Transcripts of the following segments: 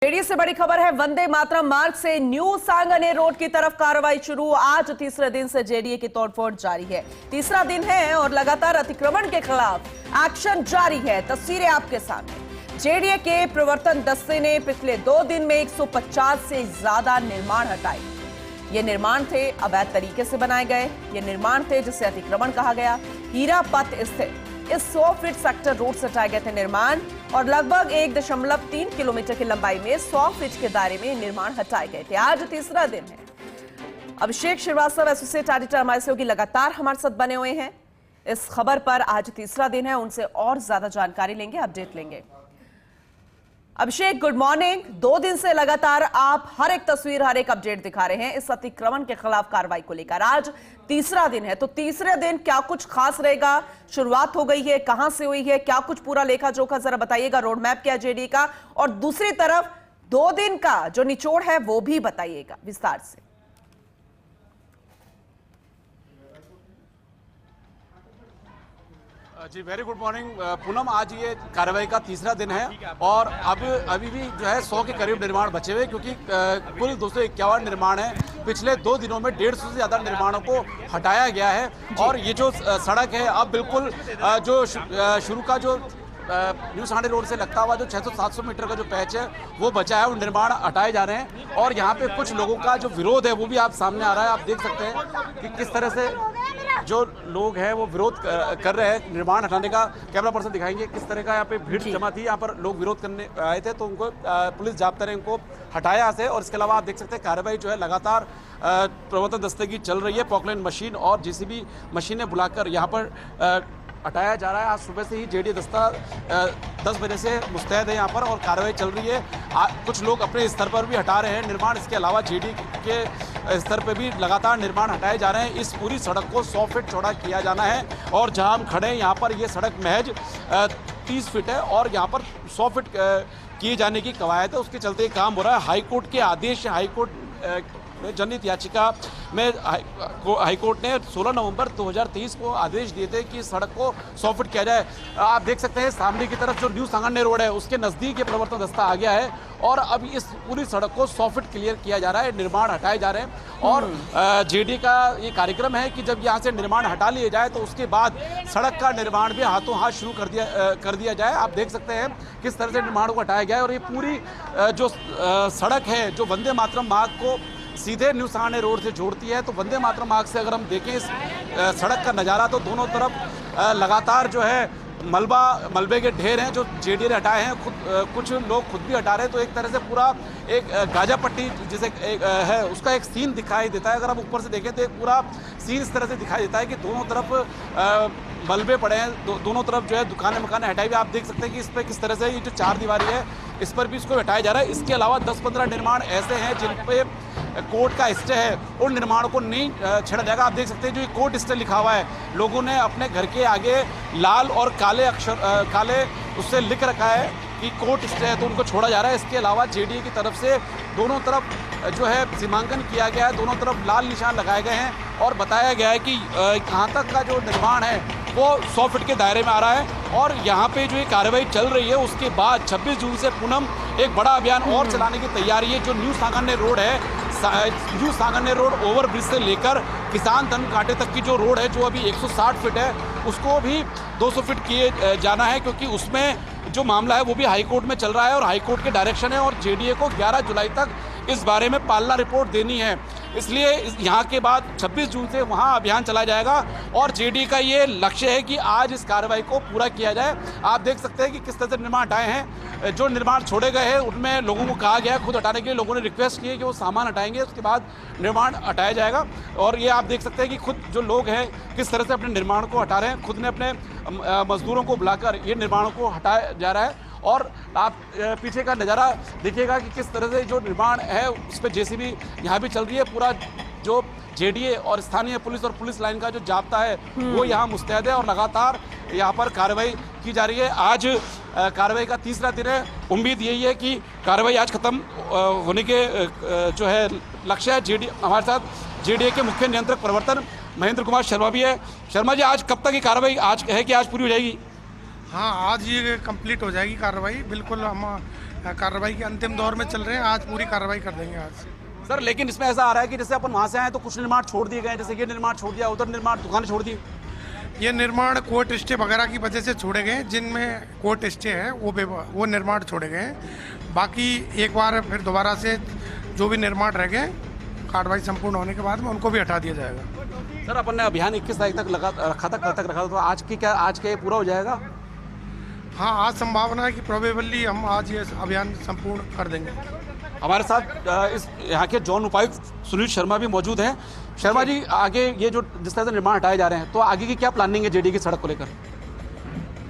JDA से बड़ी खबर है। वंदे मातरम मार्ग से न्यू सांगानेर रोड की तरफ कार्रवाई शुरू। आज तीसरे दिन से जेडीए की तोड़फोड़ जारी है। तीसरा दिन है और लगातार अतिक्रमण के खिलाफ एक्शन जारी है। तस्वीरें आपके सामने। जेडीए के प्रवर्तन दस्ते ने पिछले 2 दिन में 150 से ज्यादा निर्माण हटाए। ये निर्माण थे अवैध तरीके से बनाए गए। ये निर्माण थे जिसे अतिक्रमण कहा गया। हीरापत स्थित इस 100 फीट सेक्टर रोड से हटाए गए थे निर्माण और लगभग 1.3 किलोमीटर की लंबाई में 100 फीट के दायरे में निर्माण हटाए गए थे। आज तीसरा दिन है। अभिषेक श्रीवास्तव एसोसिएट एडिटर हमारे सहयोगी लगातार हमारे साथ बने हुए हैं। इस खबर पर आज तीसरा दिन है, उनसे और ज्यादा जानकारी लेंगे, अपडेट लेंगे। अभिषेक, गुड मॉर्निंग। 2 दिन से लगातार आप हर एक तस्वीर, हर एक अपडेट दिखा रहे हैं इस अतिक्रमण के खिलाफ कार्रवाई को लेकर। आज तीसरा दिन है, तो तीसरे दिन क्या कुछ खास रहेगा? शुरुआत हो गई है, कहां से हुई है, क्या कुछ पूरा लेखा जोखा जरा बताइएगा। रोड मैप क्या जेडीए का, और दूसरी तरफ 2 दिन का जो निचोड़ है वो भी बताइएगा विस्तार से। जी वेरी गुड मॉर्निंग पूनम। आज ये कार्रवाई का तीसरा दिन है और अभी भी जो है 100 के करीब निर्माण बचे हुए, क्योंकि कुल 251 निर्माण है। पिछले 2 दिनों में 150 से ज़्यादा निर्माणों को हटाया गया है। और ये जो सड़क है अब बिल्कुल जो शुरू का जो न्यू सांगानेर रोड से लगता हुआ जो 600-700 मीटर का जो पैच है वो बचा है, वो निर्माण हटाए जा रहे हैं। और यहाँ पे कुछ लोगों का जो विरोध है वो भी आप सामने आ रहा है। आप देख सकते हैं कि किस तरह से जो लोग हैं वो विरोध कर रहे हैं निर्माण हटाने का। कैमरा पर्सन दिखाएंगे किस तरह का यहाँ पे भीड़ जमा थी। यहाँ पर लोग विरोध करने आए थे तो उनको पुलिस जाब्ता ने उनको हटाया यहाँ से। और इसके अलावा आप देख सकते हैं कार्रवाई जो है लगातार प्रवर्तन दस्ते की चल रही है। पॉकलाइन मशीन और जेसीबी मशीनें बुलाकर यहाँ पर हटाया जा रहा है। आज सुबह से ही जेडीए दस्ता 10 बजे से मुस्तैद है यहाँ पर और कार्रवाई चल रही है। कुछ लोग अपने स्तर पर भी हटा रहे हैं निर्माण। इसके अलावा जेडीए के स्तर पर भी लगातार निर्माण हटाए जा रहे हैं। इस पूरी सड़क को 100 फीट चौड़ा किया जाना है। और जहाँ हम खड़े हैं यहाँ पर ये सड़क महज 30 फीट है और यहाँ पर 100 फीट किए जाने की कवायद है। उसके चलते काम हो रहा है। हाईकोर्ट के आदेश, हाईकोर्ट जनहित याचिका में हाईकोर्ट ने 16 नवंबर 2023 को आदेश दिए थे कि सड़क को 100 फीट किया जाए। आप देख सकते हैं सामने की तरफ जो न्यू सांगानेर रोड है उसके नज़दीक ये प्रवर्तन दस्ता आ गया है और अब इस पूरी सड़क को 100 फीट क्लियर किया जा रहा है, निर्माण हटाए जा रहे हैं। और जेडीए का ये कार्यक्रम है कि जब यहाँ से निर्माण हटा लिए जाए तो उसके बाद सड़क का निर्माण भी हाथों हाथ शुरू कर दिया जाए। आप देख सकते हैं किस तरह से निर्माण को हटाया गया है। और ये पूरी जो सड़क है जो वंदे मातरम मार्ग को सीधे न्यू सांगानेर रोड से जोड़ती है, तो वंदे मातरम मार्ग से अगर हम देखें इस सड़क का नज़ारा तो दोनों तरफ लगातार जो है मलबे के ढेर हैं जो जेडीए ने हटाए हैं। कुछ लोग खुद भी हटा रहे हैं। तो एक तरह से पूरा एक गाजा पट्टी जिसे है उसका एक सीन दिखाई देता है। अगर आप ऊपर से देखें तो एक पूरा सीन इस तरह से दिखाई देता है कि दोनों तरफ मलबे पड़े हैं। दोनों तरफ जो है दुकानें मकानें हटाई हुई। आप देख सकते हैं कि इस पर किस तरह से ये जो 4 दीवारी है इस पर भी इसको हटाया जा रहा है। इसके अलावा 10-15 निर्माण ऐसे हैं जिन पे कोर्ट का स्टे है, उन निर्माणों को नहीं छेड़ा जाएगा। आप देख सकते हैं जो ये कोर्ट स्टे लिखा हुआ है, लोगों ने अपने घर के आगे लाल और काले उससे लिख रखा है कि कोर्ट स्टे है, तो उनको छोड़ा जा रहा है। इसके अलावा जेडीए की तरफ से दोनों तरफ जो है सीमांकन किया गया है, दोनों तरफ लाल निशान लगाए गए हैं और बताया गया है कि यहाँ तक का जो निर्माण है वो 100 फीट के दायरे में आ रहा है। और यहाँ पे जो ये कार्रवाई चल रही है उसके बाद 26 जून से पूनम एक बड़ा अभियान और चलाने की तैयारी है। जो न्यू सांगानेर रोड है, न्यू सांगानेर रोड ओवरब्रिज से लेकर किसान धन घाटे तक की जो रोड है जो अभी 160 फीट है उसको भी 200 फीट किए जाना है, क्योंकि उसमें जो मामला है वो भी हाईकोर्ट में चल रहा है और हाईकोर्ट के डायरेक्शन है। और जेडीए को 11 जुलाई तक इस बारे में पालना रिपोर्ट देनी है, इसलिए यहाँ के बाद 26 जून से वहाँ अभियान चलाया जाएगा। और जेडीए का ये लक्ष्य है कि आज इस कार्रवाई को पूरा किया जाए। आप देख सकते हैं कि किस तरह से निर्माण हटाए हैं। जो निर्माण छोड़े गए हैं उनमें लोगों को कहा गया है खुद हटाने के लिए। लोगों ने रिक्वेस्ट की है कि वो सामान हटाएंगे, उसके बाद निर्माण हटाया जाएगा। और ये आप देख सकते हैं कि खुद जो लोग हैं किस तरह से अपने निर्माण को हटा रहे हैं। खुद ने अपने मजदूरों को बुलाकर ये निर्माणों को हटाया जा रहा है। और आप पीछे का नज़ारा देखिएगा कि किस तरह से जो निर्माण है उस पर जेसीबी यहाँ भी चल रही है। पूरा जो जेडीए और स्थानीय पुलिस और पुलिस लाइन का जो जाब्ता है वो यहाँ मुस्तैद है और लगातार यहाँ पर कार्रवाई की जा रही है। आज कार्रवाई का तीसरा दिन है। उम्मीद यही है कि कार्रवाई आज खत्म होने के जो है लक्ष्य है। जेडीए हमारे साथ जेडीए के मुख्य नियंत्रक प्रवर्तन महेंद्र कुमार शर्मा भी है। शर्मा जी, आज कब तक की कार्रवाई आज है कि आज पूरी हो जाएगी? हाँ, आज ये कंप्लीट हो जाएगी कार्रवाई। बिल्कुल हम कार्रवाई के अंतिम दौर में चल रहे हैं। आज पूरी कार्रवाई कर देंगे आज। सर लेकिन इसमें ऐसा आ रहा है कि जैसे अपन वहाँ से आए तो कुछ निर्माण छोड़ दिए गए, जैसे ये निर्माण छोड़ दिया, उधर निर्माण दुकानें छोड़ दी। ये निर्माण कोर्ट स्टे वगैरह की वजह से छोड़े गए हैं। जिनमें कोर्ट स्टे है वो निर्माण छोड़े गए हैं। बाकी एक बार फिर दोबारा से जो भी निर्माण रह गए कार्रवाई संपूर्ण होने के बाद में उनको भी हटा दिया जाएगा। सर अपन ने अभियान 21 तारीख तक रखा था, कल तक रखा था, तो आज क्या ये पूरा हो जाएगा? हाँ, आज संभावना है कि प्रोबेबली हम आज ये अभियान संपूर्ण कर देंगे। हमारे साथ इस यहाँ के जौन उपायुक्त सुनील शर्मा भी मौजूद हैं। शर्मा जी, आगे ये जो जिस तरह से निर्माण हटाए जा रहे हैं, तो आगे की क्या प्लानिंग है जेडी की सड़क को लेकर?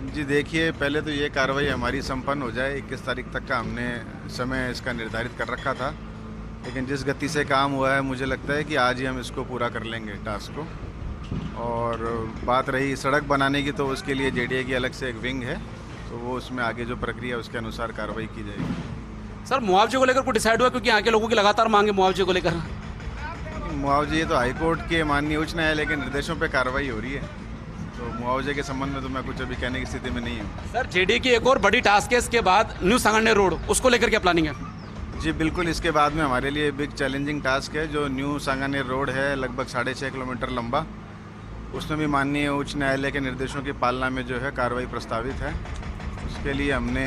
जी देखिए, पहले तो ये कार्रवाई हमारी संपन्न हो जाए। 21 तारीख तक का हमने समय इसका निर्धारित कर रखा था, लेकिन जिस गति से काम हुआ है मुझे लगता है कि आज ही हम इसको पूरा कर लेंगे टास्क को। और बात रही सड़क बनाने की, तो उसके लिए जेडीए की अलग से एक विंग है, तो वो उसमें आगे जो प्रक्रिया है उसके अनुसार कार्रवाई की जाएगी। सर मुआवजे को लेकर कुछ डिसाइड हुआ, क्योंकि यहाँ के लोगों की लगातार मांग है मुआवजे को लेकर? मुआवजे तो हाईकोर्ट के माननीय उच्च न्यायालय के निर्देशों पे कार्रवाई हो रही है, तो मुआवजे के संबंध में तो मैं कुछ अभी कहने की स्थिति में नहीं हूँ। सर जेडीए की एक और बड़ी टास्क है इसके बाद, न्यू सांगानेर रोड, उसको लेकर क्या प्लानिंग है? जी बिल्कुल, इसके बाद में हमारे लिए बिग चैलेंजिंग टास्क है। जो न्यू सांगानेर रोड है लगभग 6.5 किलोमीटर लंबा, उसमें भी माननीय उच्च न्यायालय के निर्देशों की पालना में जो है कार्रवाई प्रस्तावित है। उसके लिए हमने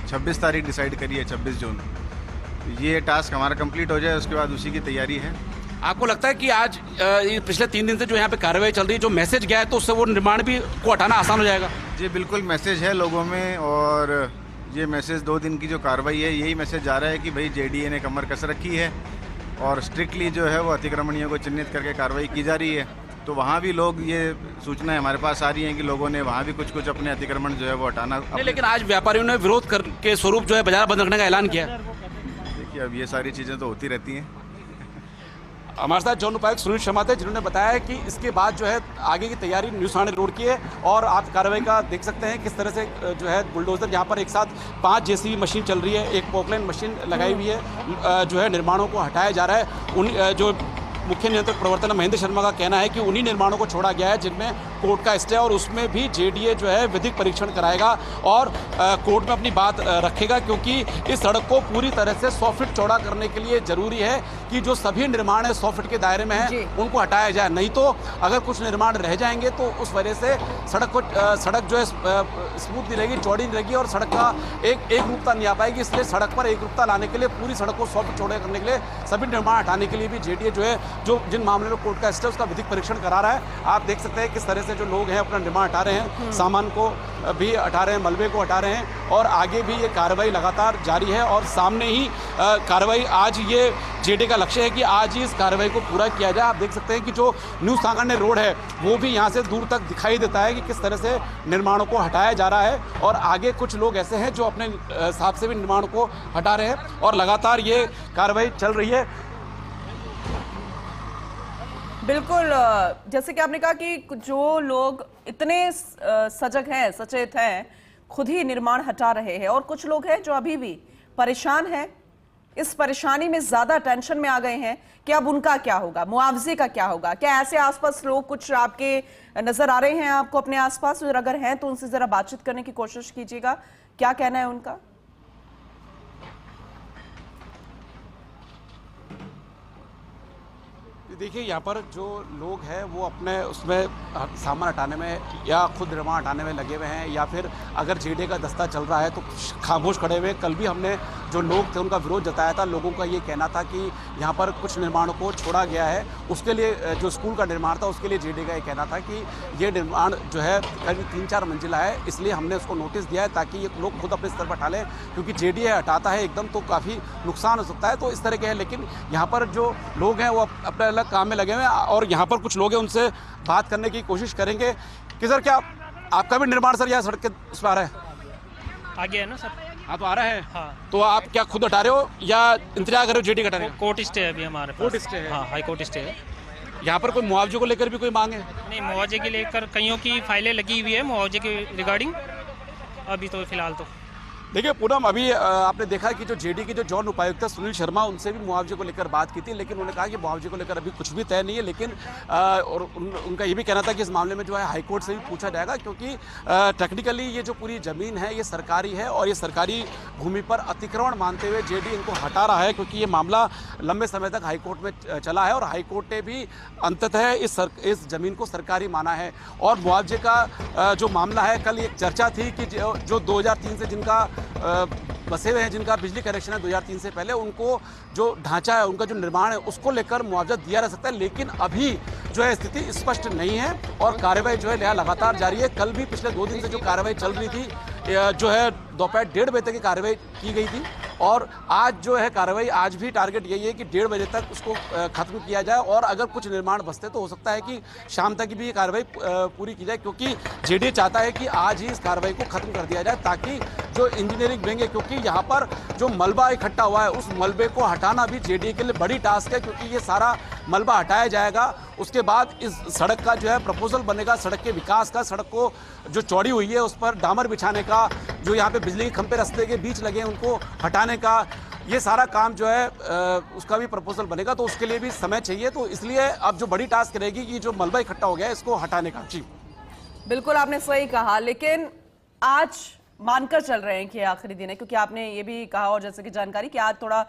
26 तारीख डिसाइड करी है, 26 जून। ये टास्क हमारा कंप्लीट हो जाए, उसके बाद उसी की तैयारी है। आपको लगता है कि आज पिछले 3 दिन से जो यहाँ पे कार्रवाई चल रही है, जो मैसेज गया है, तो उससे वो निर्माण भी को हटाना आसान हो जाएगा? जी बिल्कुल, मैसेज है लोगों में, और ये मैसेज 2 दिन की जो कार्रवाई है यही मैसेज जा रहा है कि भाई जेडीए ने कमर कस रखी है और स्ट्रिक्टली जो है वो अतिक्रमणियों को चिन्हित करके कार्रवाई की जा रही है। तो वहाँ भी लोग, ये सूचनाएं हमारे पास आ रही हैं कि लोगों ने वहाँ भी कुछ अपने अतिक्रमण जो है वो हटाना। लेकिन आज व्यापारियों ने विरोध के स्वरूप जो है बाजार बंद रखने का ऐलान किया। देखिए, अब ये सारी चीज़ें तो होती रहती हैं। हमारे साथ जौन उपायुक्त सुनील शर्मा थे, जिन्होंने बताया कि इसके बाद जो है आगे की तैयारी न्यू सांगानेर रोड की है। और आप कार्रवाई का देख सकते हैं किस तरह से जो है बुलडोजर, यहाँ पर एक साथ 5 जेसीबी मशीन चल रही है, एक पॉकलाइन मशीन लगाई हुई है, जो है निर्माणों को हटाया जा रहा है। उन जो मुख्य नियंत्रक प्रवर्तन महेंद्र शर्मा का कहना है कि उन्हीं निर्माणों को छोड़ा गया है जिनमें कोर्ट का स्टे है, और उसमें भी जेडीए जो है विधिक परीक्षण कराएगा और कोर्ट में अपनी बात रखेगा, क्योंकि इस सड़क को पूरी तरह से 100 फीट चौड़ा करने के लिए जरूरी है कि जो सभी निर्माण है 100 फीट के दायरे में है उनको हटाया जाए। नहीं तो अगर कुछ निर्माण रह जाएंगे तो उस वजह से सड़क जो है स्मूथ नहीं रहेगी, चौड़ी नहीं रहेगी, और सड़क का एक रूपता नहीं आ पाएगी। इसलिए सड़क पर एक रूपता लाने के लिए, पूरी सड़क को 100 फीट चौड़ा करने के लिए, सभी निर्माण हटाने के लिए भी जेडीए जो है जिन मामले में कोर्ट का स्टे उसका विधिक परीक्षण करा रहा है। आप देख सकते हैं किस तरह से जो लोग हैं अपना निर्माण हटा रहे हैं, सामान को भी हटा रहे हैं, मलबे को हटा रहे हैं, और आगे भी ये कार्रवाई लगातार जारी है। और सामने ही कार्रवाई, आज ये जेडीए का लक्ष्य है कि आज ही इस कार्रवाई को पूरा किया जाए। आप देख सकते हैं कि जो न्यू सांगानेर रोड है वो भी यहाँ से दूर तक दिखाई देता है कि किस तरह से निर्माणों को हटाया जा रहा है, और आगे कुछ लोग ऐसे हैं जो अपने हिसाब से भी निर्माण को हटा रहे हैं, और लगातार ये कार्रवाई चल रही है। बिल्कुल, जैसे कि आपने कहा कि जो लोग इतने सजग हैं, सचेत हैं, खुद ही निर्माण हटा रहे हैं, और कुछ लोग हैं जो अभी भी परेशान हैं, इस परेशानी में ज्यादा टेंशन में आ गए हैं कि अब उनका क्या होगा, मुआवजे का क्या होगा। क्या ऐसे आसपास लोग कुछ आपके नजर आ रहे हैं आपको अपने आसपास? अगर हैं तो उनसे जरा बातचीत करने की कोशिश कीजिएगा, क्या कहना है उनका। देखिए, यहाँ पर जो लोग हैं वो अपने उसमें सामान हटाने में या खुद निर्माण हटाने में लगे हुए हैं, या फिर अगर जेडीए का दस्ता चल रहा है तो खामोश खड़े हुए। कल भी हमने जो लोग थे उनका विरोध जताया था। लोगों का ये कहना था कि यहाँ पर कुछ निर्माणों को छोड़ा गया है, उसके लिए जो स्कूल का निर्माण था उसके लिए जेडीए का ये कहना था कि ये निर्माण जो है करीब 3-4 मंजिला है, इसलिए हमने उसको नोटिस दिया है ताकि ये लोग खुद अपने स्तर पर हटा लें, क्योंकि जेडीए हटाता है एकदम तो काफ़ी नुकसान हो सकता है। तो इस तरह के हैं, लेकिन यहाँ पर जो लोग हैं वो अपने अलग काम में लगे हुए हैं, और यहाँ पर कुछ लोग हैं उनसे बात करने की कोशिश करेंगे कि सर क्या आपका भी निर्माण सर यहाँ सड़क के उस पर आ रहा है? आगे है ना सर। हाँ, तो आ रहा है। हाँ, तो आप क्या खुद हटा रहे हो या इंतजार कर रहे हो जेडीए हटा रहे हो? कोर्ट स्टे है अभी हमारे पास। कोर्ट स्टे है? हाँ, हाई कोर्ट स्टे है। यहाँ पर कोई मुआवजे को लेकर भी कोई मांग है? नहीं, मुआवजे के लेकर कईयों की फाइलें लगी हुई है मुआवजे के रिगार्डिंग, अभी तो फिलहाल तो देखिए पूनम, अभी आपने देखा कि जो जेडी के जो जॉन उपायुक्त है सुनील शर्मा, उनसे भी मुआवजे को लेकर बात की थी, लेकिन उन्होंने कहा कि मुआवजे को लेकर अभी कुछ भी तय नहीं है। लेकिन और उनका ये भी कहना था कि इस मामले में जो है हाईकोर्ट से भी पूछा जाएगा, क्योंकि टेक्निकली ये जो पूरी ज़मीन है ये सरकारी है और ये सरकारी भूमि पर अतिक्रमण मानते हुए जेडी इनको हटा रहा है, क्योंकि ये मामला लंबे समय तक हाईकोर्ट में चला है और हाईकोर्ट ने भी अंततः इस ज़मीन को सरकारी माना है। और मुआवजे का जो मामला है, कल एक चर्चा थी कि जो 2003 से जिनका बसे हुए हैं, जिनका बिजली कनेक्शन है 2003 से पहले, उनको जो ढांचा है, उनका जो निर्माण है, उसको लेकर मुआवजा दिया जा सकता है। लेकिन अभी जो है स्थिति स्पष्ट नहीं है और कार्रवाई जो है लगातार जारी है। कल भी पिछले 2 दिन से जो कार्रवाई चल रही थी, जो है दोपहर 1:30 बजे तक की कार्रवाई की गई थी और आज जो है कार्रवाई, आज भी टारगेट यही है कि 1:30 बजे तक उसको खत्म किया जाए और अगर कुछ निर्माण बचते तो हो सकता है कि शाम तक भी ये कार्रवाई पूरी की जाए, क्योंकि जेडी चाहता है कि आज ही इस कार्रवाई को खत्म कर दिया जाए, ताकि जो इंजीनियरिंग विंग है, क्योंकि यहाँ पर जो मलबा इकट्ठा हुआ है उस मलबे को हटाना भी जेडी के लिए बड़ी टास्क है, क्योंकि ये सारा मलबा हटाया जाएगा। उसके बाद इस सड़क का जो है प्रपोजल बनेगा, सड़क के विकास का, सड़क को जो चौड़ी हुई है उस पर डामर बिछाने का, जो यहाँ पे बिजली के खंभे रास्ते के बीच लगे हैं उनको हटाने का, ये सारा काम जो है उसका भी प्रपोजल बनेगा। तो उसके लिए भी समय चाहिए, तो इसलिए अब जो बड़ी टास्क रहेगी कि जो मलबा इकट्ठा हो गया है इसको हटाने का। जी बिल्कुल, आपने सही कहा, लेकिन आज मानकर चल रहे हैं कि आखिरी दिन है, क्योंकि आपने ये भी कहा और जैसे कि जानकारी कि आज थोड़ा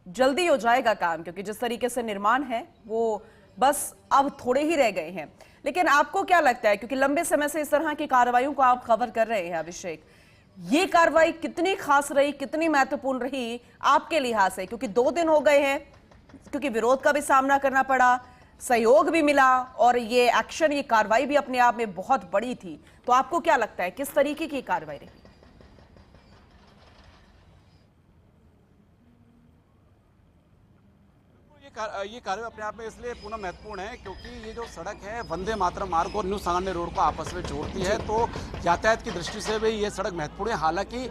जल्दी हो जाएगा काम, क्योंकि जिस तरीके से निर्माण है वो बस अब थोड़े ही रह गए हैं। लेकिन आपको क्या लगता है, क्योंकि लंबे समय से इस तरह की कार्रवाइयों को आप कवर कर रहे हैं अभिषेक, ये कार्रवाई कितनी खास रही, कितनी महत्वपूर्ण रही आपके लिहाज से? क्योंकि 2 दिन हो गए हैं, क्योंकि विरोध का भी सामना करना पड़ा, सहयोग भी मिला और ये एक्शन, ये कार्रवाई भी अपने आप में बहुत बड़ी थी। तो आपको क्या लगता है किस तरीके की कार्रवाई रही? ये कार्रवाई अपने आप में इसलिए पुनः महत्वपूर्ण है क्योंकि ये जो सड़क है वंदे मातरम मार्ग और न्यू सांगानेर रोड को आपस में जोड़ती है, तो यातायात की दृष्टि से भी ये सड़क महत्वपूर्ण है। हालांकि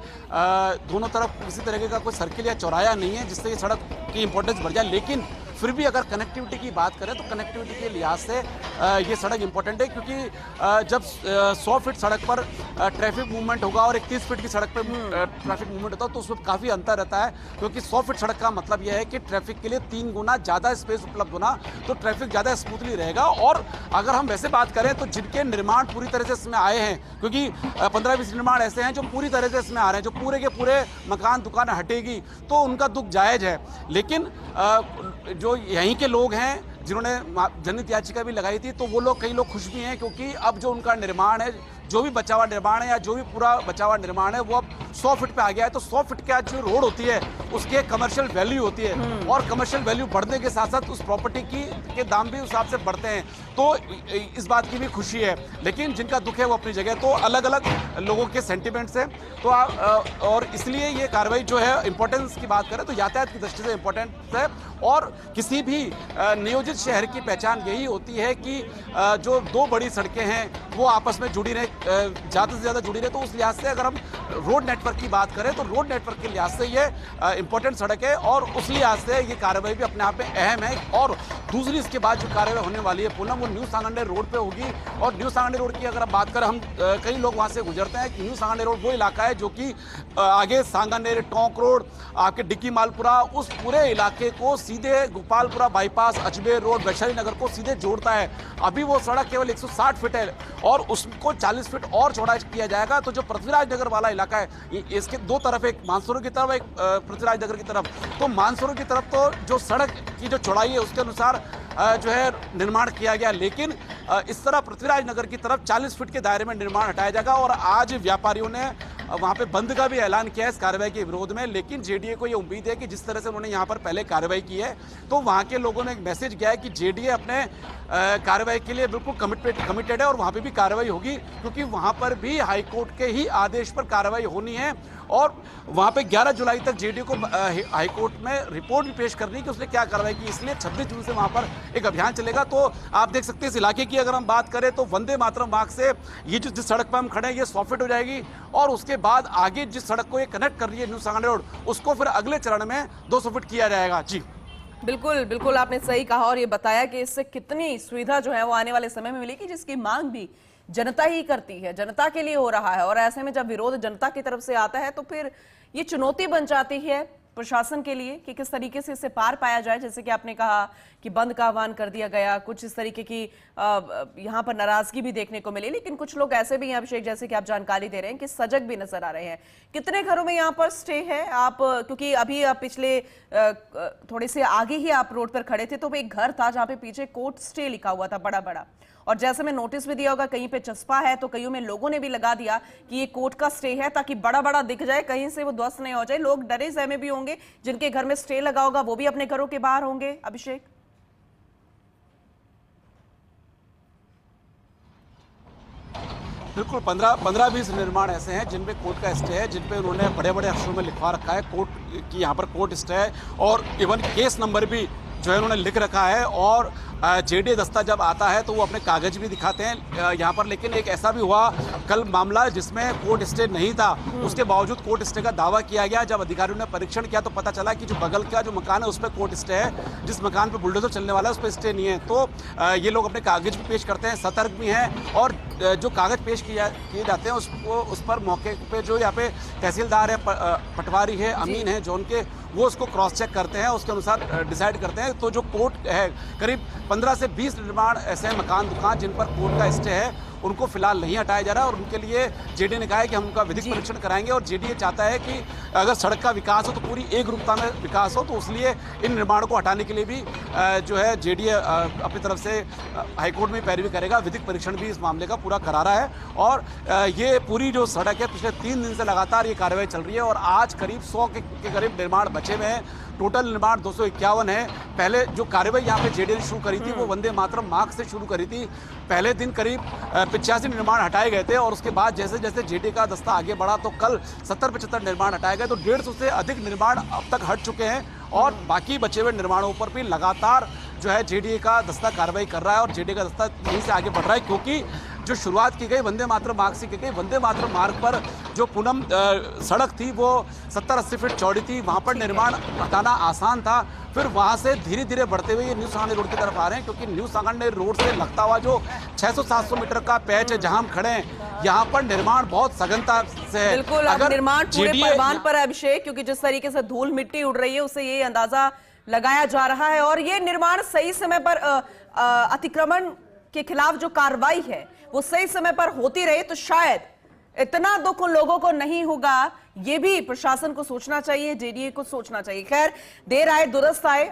दोनों तरफ किसी तरह का कोई सर्किल या चौराया नहीं है जिससे ये सड़क की इंपॉर्टेंस बढ़ जाए, लेकिन फिर भी अगर कनेक्टिविटी की बात करें तो कनेक्टिविटी के लिहाज से ये सड़क इंपॉर्टेंट है, क्योंकि जब 100 फीट सड़क पर ट्रैफिक मूवमेंट होगा और 31 फीट की सड़क पर ट्रैफिक मूवमेंट होता है तो उसमें काफ़ी अंतर रहता है, क्योंकि 100 फीट सड़क का मतलब यह है कि ट्रैफिक के लिए 3 गुना ज़्यादा स्पेस उपलब्ध होना, तो ट्रैफिक ज़्यादा स्मूथली रहेगा। और अगर हम वैसे बात करें तो जिनके निर्माण पूरी तरह से इसमें आए हैं, क्योंकि 15-20 निर्माण ऐसे हैं जो पूरी तरह से इसमें आ रहे हैं, जो पूरे के पूरे मकान दुकान हटेगी, तो उनका दुख जायज़ है। लेकिन जो यहीं के लोग हैं जिन्होंने जनहित याचिका भी लगाई थी, तो वो लोग, कई लोग खुश भी हैं, क्योंकि अब जो उनका निर्माण है, जो भी बचा हुआ निर्माण है या जो भी पूरा बचा हुआ निर्माण है वो अब 100 फीट पे आ गया है। तो 100 फीट के जो रोड होती है उसकी एक कमर्शियल वैल्यू होती है और कमर्शियल वैल्यू बढ़ने के साथ साथ उस प्रॉपर्टी के दाम भी उस हिसाब से बढ़ते हैं, तो इस बात की भी खुशी है। लेकिन जिनका दुख है वो अपनी जगह, तो अलग अलग लोगों के सेंटिमेंट्स हैं, तो और इसलिए ये कार्रवाई जो है इंपॉर्टेंस की बात करें तो यातायात की दृष्टि से इंपॉर्टेंट है। और किसी भी नियोजित शहर की पहचान यही होती है कि जो 2 बड़ी सड़कें हैं वो आपस में जुड़ी रहे, ज़्यादा से ज़्यादा जुड़ी रहे। तो उस लिहाज से अगर हम रोड नेटवर्क की बात करें तो रोड नेटवर्क के लिहाज से ये इंपॉर्टेंट सड़क है और उस लिहाज से ये कार्रवाई भी अपने आप में अहम है। और दूसरी इसके बाद जो कार्रवाई होने वाली है पूनम, वो न्यू सांगानेर रोड पे होगी। और न्यू सांगानेर रोड की अगर आप बात करें, हम कई लोग वहाँ से गुजरते हैं कि न्यू सांगानेर रोड वो इलाका है जो कि आगे सांगानेर, टोंक रोड, आपके डिक्की मालपुरा, उस पूरे इलाके को सीधे गोपालपुरा बाईपास, अजमेर रोड, वैशाली नगर को सीधे जोड़ता है। अभी वो सड़क केवल 160 फीट है और उसको 40 फीट और चौड़ा किया जाएगा। तो जो पृथ्वीराज नगर वाला इलाका है, इसके 2 तरफ, एक मानसरोवर की तरफ, एक पृथ्वीराज नगर की तरफ, तो मानसरोवर की तरफ तो जो सड़क की जो चौड़ाई है उसके अनुसार जो है निर्माण किया गया, लेकिन इस तरह पृथ्वीराज नगर की तरफ 40 फीट के दायरे में निर्माण हटाया जाएगा। और आज व्यापारियों ने वहाँ पे बंद का भी ऐलान किया है इस कार्रवाई के विरोध में, लेकिन जेडीए को ये उम्मीद है कि जिस तरह से उन्होंने यहाँ पर पहले कार्रवाई की है तो वहाँ के लोगों ने एक मैसेज किया है कि जेडीए अपने कार्रवाई के लिए बिल्कुल कमिटेड है और वहाँ पे भी कार्रवाई होगी, क्योंकि वहाँ पर भी हाईकोर्ट के ही आदेश पर कार्रवाई होनी है। और वहाँ पे 11 जुलाई तक जेडीए को हाईकोर्ट में रिपोर्ट भी पेश करनी है कि उसने क्या कार्रवाई की, इसलिए 26 जून से वहाँ पर एक अभियान चलेगा। तो आप देख सकते हैं इस इलाके की अगर हम बात करें तो वंदे मातरम मार्ग से ये जिस सड़क पर हम खड़े हैं ये 100 फीट हो जाएगी और उसके बाद आगे जिस सड़क को ये कनेक्ट कर रही है न्यू सांगानेर रोड, उसको फिर अगले चरण में 200 फीट किया जाएगा। जी बिल्कुल बिल्कुल, आपने सही कहा और ये बताया कि इससे कितनी सुविधा जो है वो आने वाले समय में मिलेगी, जिसकी मांग भी जनता ही करती है, जनता के लिए हो रहा है। और ऐसे में जब विरोध जनता की तरफ से आता है तो फिर ये चुनौती बन जाती है प्रशासन के लिए कि किस तरीके से इसे पार पाया जाए। जैसे कि आपने कहा कि बंद का आह्वान कर दिया गया, कुछ इस तरीके की यहाँ पर नाराजगी भी देखने को मिली, लेकिन कुछ लोग ऐसे भी हैं अभिषेक, जैसे कि आप जानकारी दे रहे हैं कि सजग भी नजर आ रहे हैं। कितने घरों में यहाँ पर स्टे है? आप क्योंकि अभी आप पिछले थोड़े से आगे ही आप रोड पर खड़े थे तो एक घर था जहाँ पे पीछे कोर्ट स्टे लिखा हुआ था बड़ा बड़ा, और जैसे में नोटिस भी दिया होगा कहीं पे चस्पा है तो कईयों में लोगों ने भी लगा दिया कि ये कोर्ट का स्टे है, ताकि बड़ा बड़ा दिख जाए, कहीं से वो ध्वस्त नहीं हो जाए। लोग डरे सहमे भी होंगे, जिनके घर में स्टे लगा होगा वो भी अपने घरों के बाहर होंगे। अभिषेक, बिल्कुल 15-20 निर्माण ऐसे हैं जिनपे कोर्ट का स्टे है, जिनपे उन्होंने बड़े बड़े अक्षरों में लिखवा रखा है कोर्ट की यहाँ पर कोर्ट स्टे है, और इवन केस नंबर भी जो है उन्होंने लिख रखा है। और जेडीए दस्ता जब आता है तो वो अपने कागज भी दिखाते हैं यहाँ पर। लेकिन एक ऐसा भी हुआ कल मामला जिसमें कोर्ट स्टे नहीं था, उसके बावजूद कोर्ट स्टे का दावा किया गया। जब अधिकारियों ने परीक्षण किया तो पता चला कि जो बगल का जो मकान है उस पर कोर्ट स्टे है, जिस मकान पर बुलडोजर चलने वाला है उस पर स्टे नहीं है। तो ये लोग अपने कागज भी पेश करते हैं, सतर्क भी हैं, और जो कागज पेश किए जाते हैं उस पर मौके पे जो यहाँ पे तहसीलदार है, पटवारी है, अमीन है, जो उनके वो उसको क्रॉस चेक करते हैं, उसके अनुसार डिसाइड करते हैं। तो जो कोर्ट है, करीब 15 से 20 निर्माण ऐसे हैं मकान दुकान जिन पर कोर्ट का स्टे है, उनको फिलहाल नहीं हटाया जा रहा है। और उनके लिए जेडीए ने कहा है कि हम उनका विधिक परीक्षण कराएंगे, और जेडीए चाहता है कि अगर सड़क का विकास हो तो पूरी एक रूपता में विकास हो। तो इसलिए इन निर्माणों को हटाने के लिए भी जो है जेडीए अपनी तरफ से हाईकोर्ट में पैरवी करेगा, विधिक परीक्षण भी इस मामले का पूरा करा रहा है। और ये पूरी जो सड़क है पिछले 3 दिन से लगातार ये कार्रवाई चल रही है, और आज करीब 100 के करीब निर्माण बचे हुए हैं। टोटल निर्माण 251 है। पहले जो कार्रवाई यहाँ पे जेडीए ने शुरू करी थी वो वंदे मातरम मार्ग से शुरू करी थी। पहले दिन करीब 85 निर्माण हटाए गए थे, और उसके बाद जैसे जैसे जेडीए का दस्ता आगे बढ़ा तो कल 70-75 निर्माण हटाए गए। तो 150 से अधिक निर्माण अब तक हट चुके हैं, और बाकी बचे हुए निर्माणों पर भी लगातार जो है जेडीए का दस्ता कार्रवाई कर रहा है, और जेडीए का दस्ता यहीं से आगे बढ़ रहा है। क्योंकि जो शुरुआत की गई वंदे मातरम मार्ग से की गई, वंदे मातरम मार्ग पर जो पूनम सड़क थी वो 70-80 फीट चौड़ी थी, वहाँ पर निर्माण हटाना आसान था। फिर वहाँ से धीरे धीरे बढ़ते हुए ये न्यू सांगानेर रोड की तरफ आ रहे हैं, क्योंकि न्यू सांगानेर रोड से लगता हुआ जो 600-700 मीटर का पैच है जहाँ हम खड़े हैं, यहाँ पर निर्माण बहुत सघनता से है। बिल्कुल, अब निर्माण पूरे परवान पर है अभिषेक, क्योंकि जिस तरीके से धूल मिट्टी उड़ रही है उससे ये अंदाजा लगाया जा रहा है। और ये निर्माण सही समय पर अतिक्रमण के खिलाफ जो कार्रवाई है वो सही समय पर होती रहे तो शायद इतना दुख उन लोगों को नहीं होगा। ये भी प्रशासन को सोचना चाहिए, जेडीए को सोचना चाहिए। खैर, देर आए दुरुस्त आए।